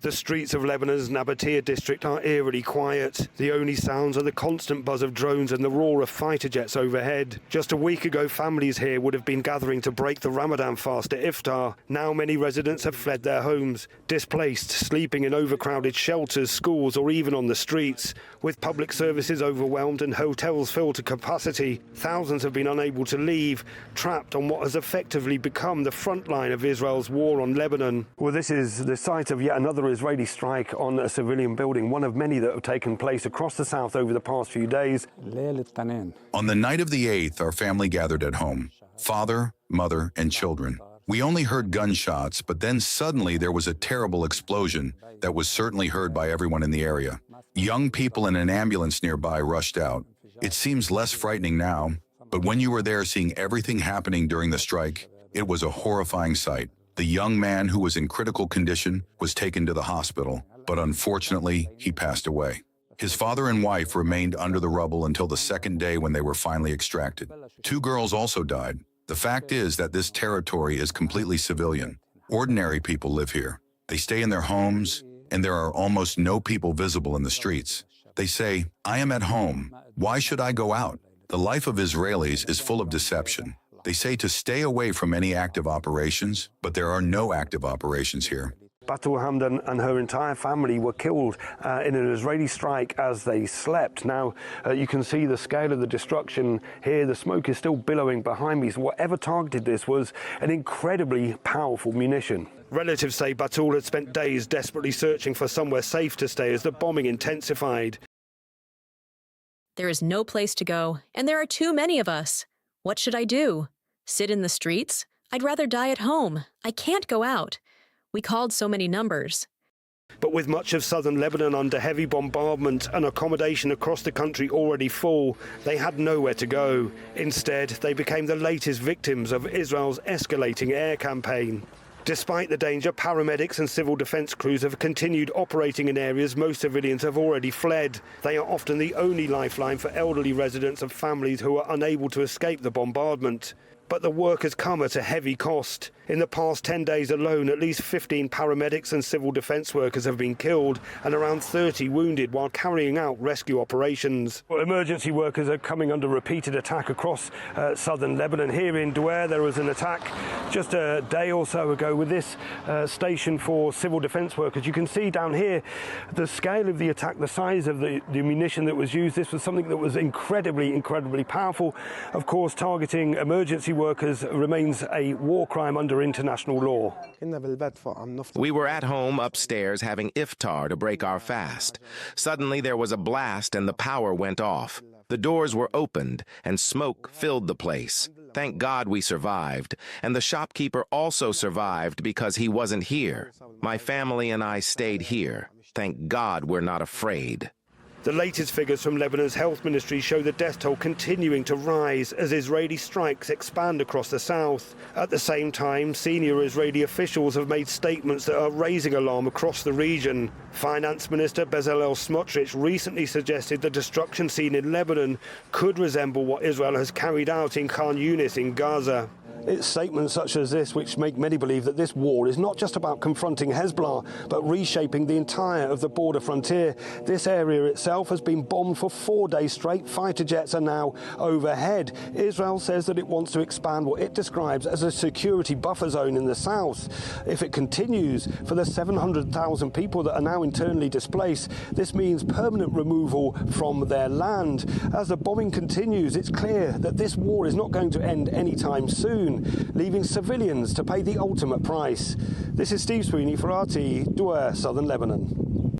The streets of Lebanon's Nabatea district are eerily quiet. The only sounds are the constant buzz of drones and the roar of fighter jets overhead. Just a week ago, families here would have been gathering to break the Ramadan fast at Iftar. Now many residents have fled their homes, displaced, sleeping in overcrowded shelters, schools or even on the streets. With public services overwhelmed and hotels filled to capacity, thousands have been unable to leave, trapped on what has effectively become the front line of Israel's war on Lebanon. Well, this is the site of yet another Israeli strike on a civilian building, one of many that have taken place across the south over the past few days. On the night of the 8th, our family gathered at home, father, mother, and children. We only heard gunshots, but then suddenly there was a terrible explosion that was certainly heard by everyone in the area. Young people in an ambulance nearby rushed out. It seems less frightening now, but when you were there seeing everything happening during the strike, it was a horrifying sight. The young man who was in critical condition was taken to the hospital, but unfortunately, he passed away. His father and wife remained under the rubble until the second day when they were finally extracted. 2 girls also died. The fact is that this territory is completely civilian. Ordinary people live here. They stay in their homes, and there are almost no people visible in the streets. They say, "I am at home. Why should I go out?" The life of Israelis is full of deception. They say to stay away from any active operations, but there are no active operations here. Batul Hamdan and her entire family were killed in an Israeli strike as they slept. Now, you can see the scale of the destruction here. The smoke is still billowing behind me. So whatever targeted this was an incredibly powerful munition. Relatives say Batul had spent days desperately searching for somewhere safe to stay as the bombing intensified. There is no place to go, and there are too many of us. What should I do? Sit in the streets? I'd rather die at home. I can't go out. We called so many numbers. But with much of southern Lebanon under heavy bombardment and accommodation across the country already full, they had nowhere to go. Instead, they became the latest victims of Israel's escalating air campaign. Despite the danger, paramedics and civil defense crews have continued operating in areas most civilians have already fled. They are often the only lifeline for elderly residents and families who are unable to escape the bombardment. But the work has come at a heavy cost. In the past 10 days alone, at least 15 paramedics and civil defense workers have been killed and around 30 wounded while carrying out rescue operations. Well, emergency workers are coming under repeated attack across southern Lebanon. Here in Douar, there was an attack just a day or so ago with this station for civil defense workers. You can see down here the scale of the attack, the size of the munition that was used. This was something that was incredibly powerful. Of course, targeting emergency workers remains a war crime under international law. We were at home upstairs having Iftar to break our fast. Suddenly there was a blast and the power went off. The doors were opened and smoke filled the place. Thank God we survived, and the shopkeeper also survived because he wasn't here. My family and I stayed here. Thank God we're not afraid. The latest figures from Lebanon's health ministry show the death toll continuing to rise as Israeli strikes expand across the south. At the same time, senior Israeli officials have made statements that are raising alarm across the region. Finance Minister Bezalel Smotrich recently suggested the destruction seen in Lebanon could resemble what Israel has carried out in Khan Yunis in Gaza. It's statements such as this which make many believe that this war is not just about confronting Hezbollah, but reshaping the entire of the border frontier. This area itself has been bombed for 4 days straight. Fighter jets are now overhead. Israel says that it wants to expand what it describes as a security buffer zone in the south. If it continues, for the 700,000 people that are now internally displaced, this means permanent removal from their land. As the bombing continues, it's clear that this war is not going to end anytime soon, leaving civilians to pay the ultimate price. This is Steve Sweeney for RT, Douar, Southern Lebanon.